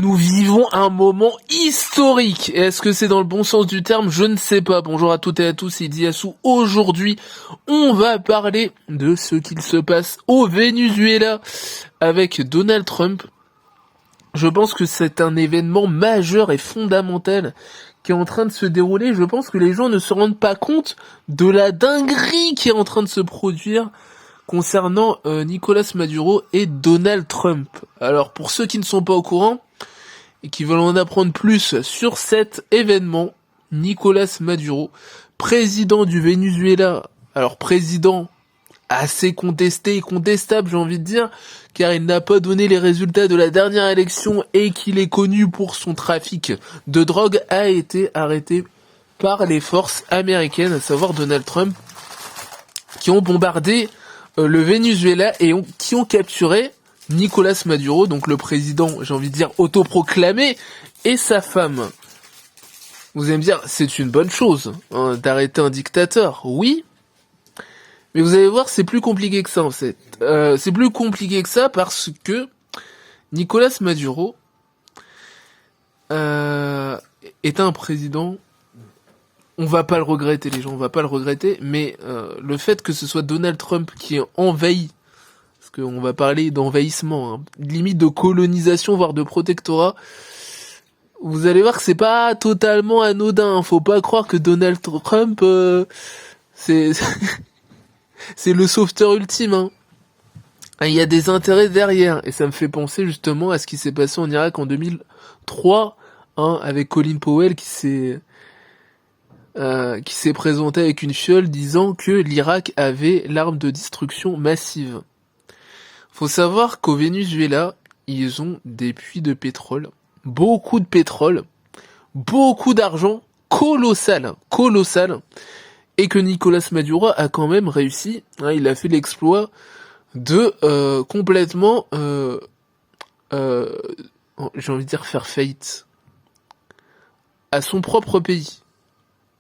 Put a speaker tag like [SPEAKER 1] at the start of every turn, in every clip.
[SPEAKER 1] Nous vivons un moment historique. Et est-ce que c'est dans le bon sens du terme? Je ne sais pas. Bonjour à toutes et à tous, c'est Diassou. Aujourd'hui, on va parler de ce qu'il se passe au Venezuela avec Donald Trump. Je pense que c'est un événement majeur et fondamental qui est en train de se dérouler. Je pense que les gens ne se rendent pas compte de la dinguerie qui est en train de se produire concernant Nicolas Maduro et Donald Trump. Alors pour ceux qui ne sont pas au courant et qui veulent en apprendre plus sur cet événement, Nicolas Maduro, président du Venezuela, alors président assez contesté et contestable, j'ai envie de dire, car il n'a pas donné les résultats de la dernière élection et qu'il est connu pour son trafic de drogue, a été arrêté par les forces américaines, à savoir Donald Trump, qui ont bombardé le Venezuela et qui ont capturé Nicolas Maduro, donc le président, j'ai envie de dire, autoproclamé, et sa femme. Vous allez me dire, c'est une bonne chose hein, d'arrêter un dictateur, oui, mais vous allez voir, c'est plus compliqué que ça en fait. C'est plus compliqué que ça parce que Nicolas Maduro est un président. On va pas le regretter, les gens, on va pas le regretter, mais le fait que ce soit Donald Trump qui ait envahi, parce qu'on va parler d'envahissement, hein, limite de colonisation, voire de protectorat, vous allez voir que c'est pas totalement anodin, hein. Faut pas croire que Donald Trump, c'est c'est le sauveteur ultime, hein. Il y a des intérêts derrière, et ça me fait penser justement à ce qui s'est passé en Irak en 2003, hein, avec Colin Powell qui s'est présenté avec une fiole disant que l'Irak avait l'arme de destruction massive. Faut savoir qu'au Venezuela, ils ont des puits de pétrole, beaucoup de pétrole, beaucoup d'argent, colossal, et que Nicolas Maduro a quand même réussi, hein, il a fait l'exploit de complètement, j'ai envie de dire faire faillite à son propre pays,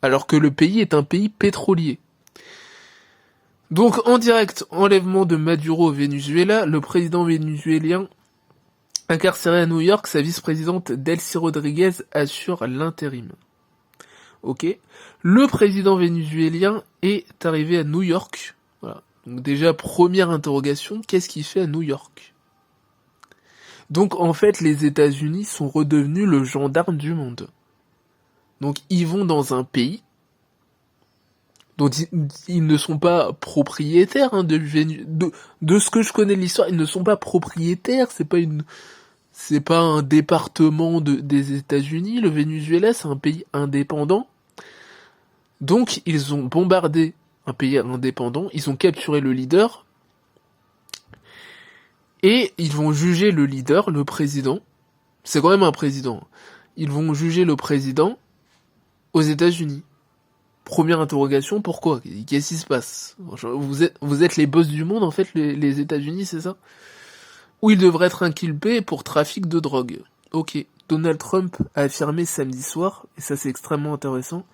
[SPEAKER 1] alors que le pays est un pays pétrolier. Donc en direct, enlèvement de Maduro au Venezuela, le président vénézuélien incarcéré à New York, sa vice-présidente Delcy Rodriguez assure l'intérim. Ok. Le président vénézuélien est arrivé à New York. Voilà. Donc déjà, première interrogation, qu'est-ce qu'il fait à New York? Donc en fait, les États-Unis sont redevenus le gendarme du monde. Donc ils vont dans un pays dont ils ne sont pas propriétaires, hein, de ce que je connais de l'histoire, ils ne sont pas propriétaires, c'est pas un département des États-Unis, le Venezuela, c'est un pays indépendant. Donc, ils ont bombardé un pays indépendant, ils ont capturé le leader, et ils vont juger le leader, le président, c'est quand même un président, ils vont juger le président aux États-Unis. Première interrogation, pourquoi? Qu'est-ce qui se passe? Vous êtes les boss du monde, en fait, les États-Unis, c'est ça? Où il devrait être inculpé pour trafic de drogue. Ok. Donald Trump a affirmé samedi soir, et ça c'est extrêmement intéressant,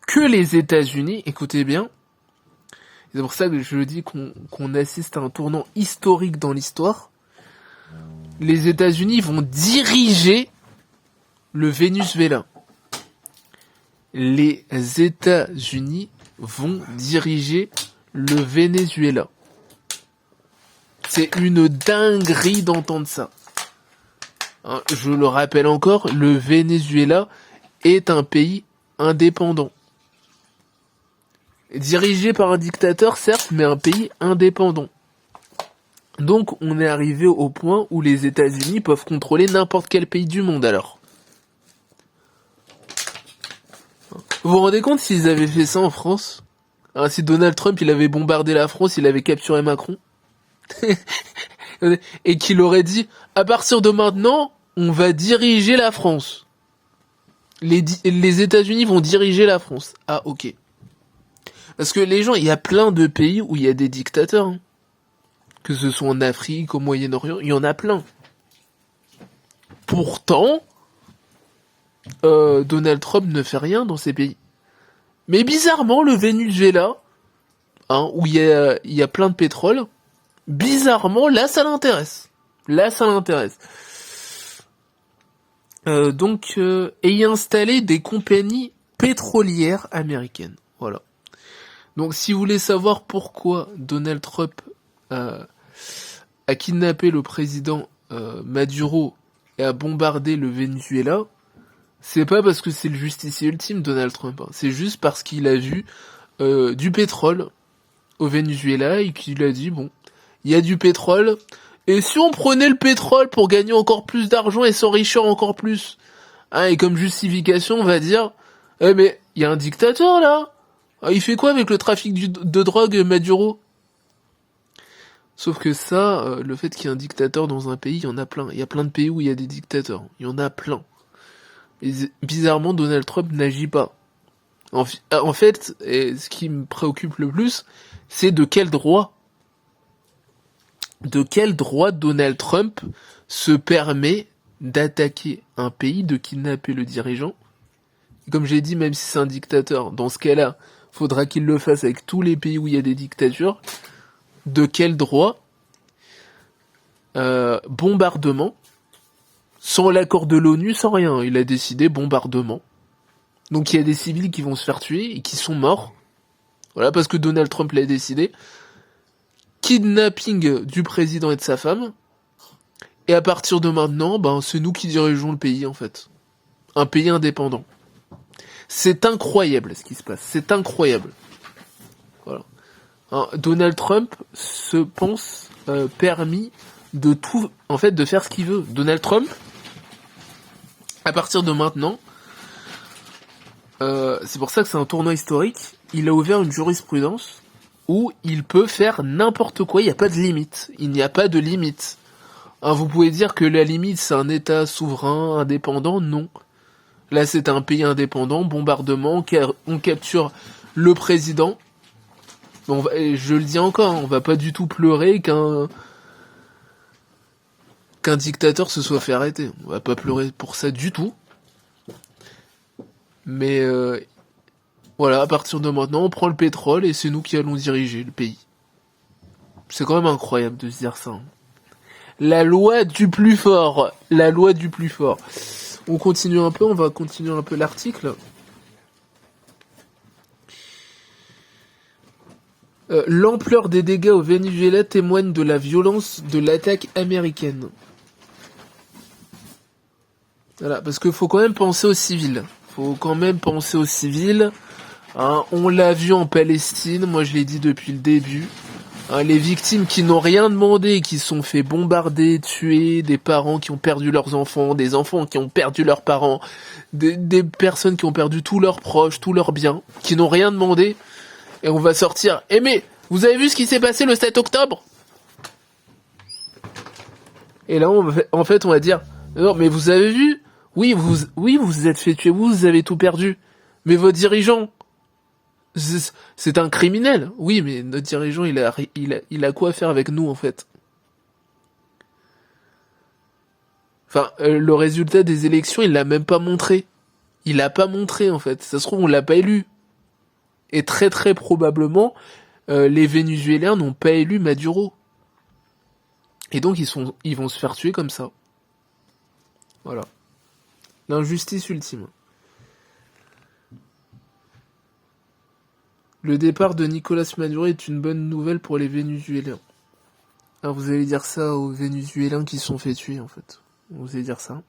[SPEAKER 1] que les États-Unis, écoutez bien, c'est pour ça que je dis qu'on assiste à un tournant historique dans l'histoire, les États-Unis vont diriger le Venezuela. Les États-Unis vont diriger le Venezuela. C'est une dinguerie d'entendre ça. Hein, je le rappelle encore, le Venezuela est un pays indépendant. Dirigé par un dictateur, certes, mais un pays indépendant. Donc, on est arrivé au point où les États-Unis peuvent contrôler n'importe quel pays du monde, alors. Vous vous rendez compte s'ils avaient fait ça en France? Alors, si Donald Trump, il avait bombardé la France, il avait capturé Macron, et qu'il aurait dit, à partir de maintenant, on va diriger la France. Les États-Unis vont diriger la France. Ah, ok. Parce que les gens, il y a plein de pays où il y a des dictateurs. Hein. Que ce soit en Afrique, au Moyen-Orient, il y en a plein. Pourtant, Donald Trump ne fait rien dans ces pays. Mais bizarrement, le Venezuela, hein, où il y a plein de pétrole, bizarrement, là, ça l'intéresse. Et y installer des compagnies pétrolières américaines. Voilà. Donc si vous voulez savoir pourquoi Donald Trump a kidnappé le président Maduro et a bombardé le Venezuela, c'est pas parce que c'est le justicier ultime Donald Trump, hein. C'est juste parce qu'il a vu du pétrole au Venezuela et qu'il a dit bon, il y a du pétrole, et si on prenait le pétrole pour gagner encore plus d'argent et s'enrichir encore plus, hein, et comme justification on va dire, eh mais il y a un dictateur là, ah, il fait quoi avec le trafic de drogue Maduro? Sauf que ça, le fait qu'il y ait un dictateur dans un pays, il y en a plein. Il y a plein de pays où il y a des dictateurs. Il y en a plein. Et bizarrement, Donald Trump n'agit pas. En fait, et ce qui me préoccupe le plus, c'est de quel droit Donald Trump se permet d'attaquer un pays, de kidnapper le dirigeant. Et comme j'ai dit, même si c'est un dictateur, dans ce cas-là, faudra qu'il le fasse avec tous les pays où il y a des dictatures. De quel droit bombardement, sans l'accord de l'ONU, sans rien. Il a décidé bombardement. Donc il y a des civils qui vont se faire tuer et qui sont morts. Voilà, parce que Donald Trump l'a décidé. Kidnapping du président et de sa femme. Et à partir de maintenant, c'est nous qui dirigeons le pays, en fait. Un pays indépendant. C'est incroyable ce qui se passe. C'est incroyable. Voilà. Hein, Donald Trump se pense permis de tout, en fait, de faire ce qu'il veut. Donald Trump, à partir de maintenant, c'est pour ça que c'est un tournant historique, il a ouvert une jurisprudence où il peut faire n'importe quoi, il n'y a pas de limite. Il n'y a pas de limite. Hein, vous pouvez dire que la limite, c'est un État souverain, indépendant, non. Là, c'est un pays indépendant, bombardement, on capture le président. Je le dis encore, on va pas du tout pleurer qu'un dictateur se soit fait arrêter. On va pas pleurer pour ça du tout. Mais voilà, à partir de maintenant, on prend le pétrole et c'est nous qui allons diriger le pays. C'est quand même incroyable de se dire ça. La loi du plus fort. La loi du plus fort. On continue un peu, on va continuer un peu l'article. L'ampleur des dégâts au Venezuela témoigne de la violence de l'attaque américaine. Voilà, parce qu'il faut quand même penser aux civils. Hein, on l'a vu en Palestine, moi je l'ai dit depuis le début. Hein, les victimes qui n'ont rien demandé, qui se sont fait bombarder, tuer, des parents qui ont perdu leurs enfants, des enfants qui ont perdu leurs parents, des personnes qui ont perdu tous leurs proches, tous leurs biens, qui n'ont rien demandé. Et on va sortir. Eh mais, vous avez vu ce qui s'est passé le 7 octobre? Et là, en fait, on va dire, non, mais vous avez vu? Oui, vous vous êtes fait tuer, vous avez tout perdu. Mais votre dirigeant, c'est un criminel. Oui, mais notre dirigeant, il a quoi à faire avec nous, en fait? Enfin, le résultat des élections, il l'a même pas montré. Il l'a pas montré, en fait. Ça se trouve, on l'a pas élu. Et très très probablement, les Vénézuéliens n'ont pas élu Maduro. Et donc ils vont se faire tuer comme ça. Voilà. L'injustice ultime. Le départ de Nicolas Maduro est une bonne nouvelle pour les Vénézuéliens. Alors vous allez dire ça aux Vénézuéliens qui se sont fait tuer en fait. Vous allez dire ça.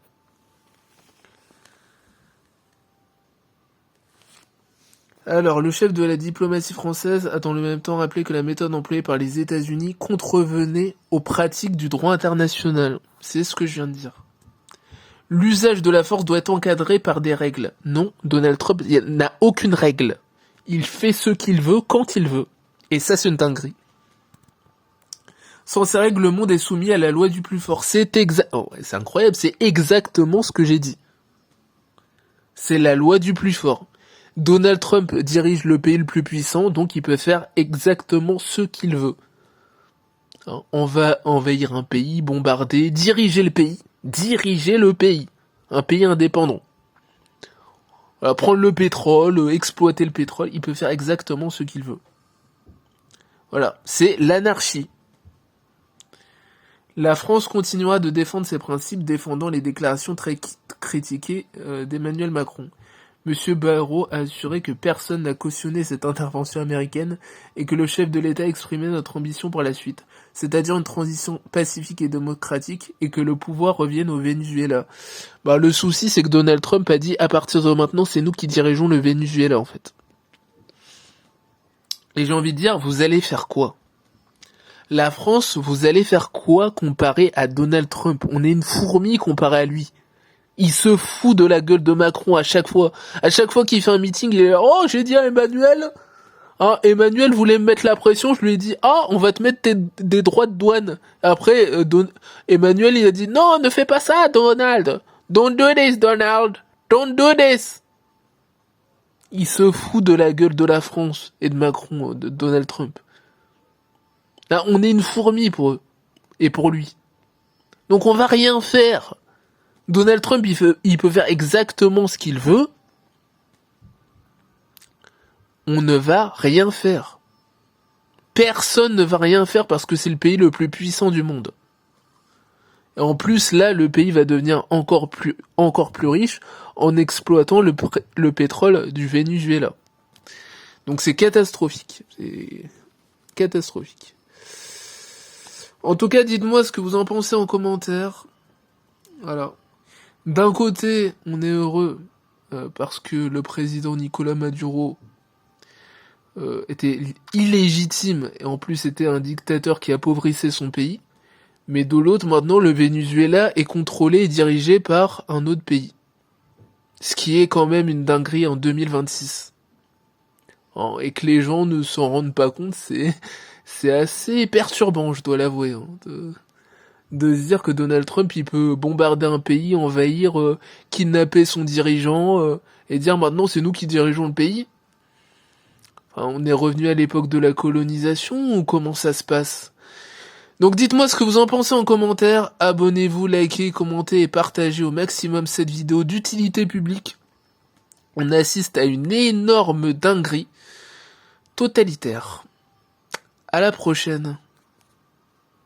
[SPEAKER 1] Alors, le chef de la diplomatie française a dans le même temps rappelé que la méthode employée par les États-Unis contrevenait aux pratiques du droit international. C'est ce que je viens de dire. L'usage de la force doit être encadré par des règles. Non, Donald Trump n'a aucune règle. Il fait ce qu'il veut quand il veut. Et ça, c'est une dinguerie. Sans ces règles, le monde est soumis à la loi du plus fort. C'est incroyable, c'est exactement ce que j'ai dit. C'est la loi du plus fort. Donald Trump dirige le pays le plus puissant, donc il peut faire exactement ce qu'il veut. Hein, on va envahir un pays, bombarder, diriger le pays. Un pays indépendant. Voilà, prendre le pétrole, exploiter le pétrole, il peut faire exactement ce qu'il veut. Voilà, c'est l'anarchie. La France continuera de défendre ses principes, défendant les déclarations critiqué d'Emmanuel Macron. Monsieur Barrot a assuré que personne n'a cautionné cette intervention américaine et que le chef de l'État exprimait notre ambition pour la suite, c'est-à-dire une transition pacifique et démocratique et que le pouvoir revienne au Venezuela. Bah, le souci, c'est que Donald Trump a dit à partir de maintenant, c'est nous qui dirigeons le Venezuela en fait. Et j'ai envie de dire, vous allez faire quoi ? La France, vous allez faire quoi comparé à Donald Trump ? On est une fourmi comparé à lui. Il se fout de la gueule de Macron à chaque fois. À chaque fois qu'il fait un meeting, il est là, oh, j'ai dit à Emmanuel, hein, Emmanuel voulait me mettre la pression, je lui ai dit, ah, on va te mettre des droits de douane. Après, Emmanuel, il a dit, non, ne fais pas ça, Donald. Don't do this, Donald. Don't do this. Il se fout de la gueule de la France et de Macron, de Donald Trump. Là, on est une fourmi pour eux. Et pour lui. Donc on va rien faire. Donald Trump, il peut faire exactement ce qu'il veut. On ne va rien faire. Personne ne va rien faire parce que c'est le pays le plus puissant du monde. Et en plus, là, le pays va devenir encore plus riche en exploitant le pétrole du Venezuela. Donc c'est catastrophique. C'est catastrophique. En tout cas, dites-moi ce que vous en pensez en commentaire. Voilà. D'un côté, on est heureux parce que le président Nicolás Maduro était illégitime et en plus était un dictateur qui appauvrissait son pays. Mais de l'autre, maintenant, le Venezuela est contrôlé et dirigé par un autre pays. Ce qui est quand même une dinguerie en 2026. Et que les gens ne s'en rendent pas compte, c'est assez perturbant, je dois l'avouer, hein, de se dire que Donald Trump, il peut bombarder un pays, envahir, kidnapper son dirigeant, et dire maintenant c'est nous qui dirigeons le pays. Enfin, on est revenu à l'époque de la colonisation, ou comment ça se passe ? Donc dites-moi ce que vous en pensez en commentaire, abonnez-vous, likez, commentez et partagez au maximum cette vidéo d'utilité publique. On assiste à une énorme dinguerie totalitaire. À la prochaine.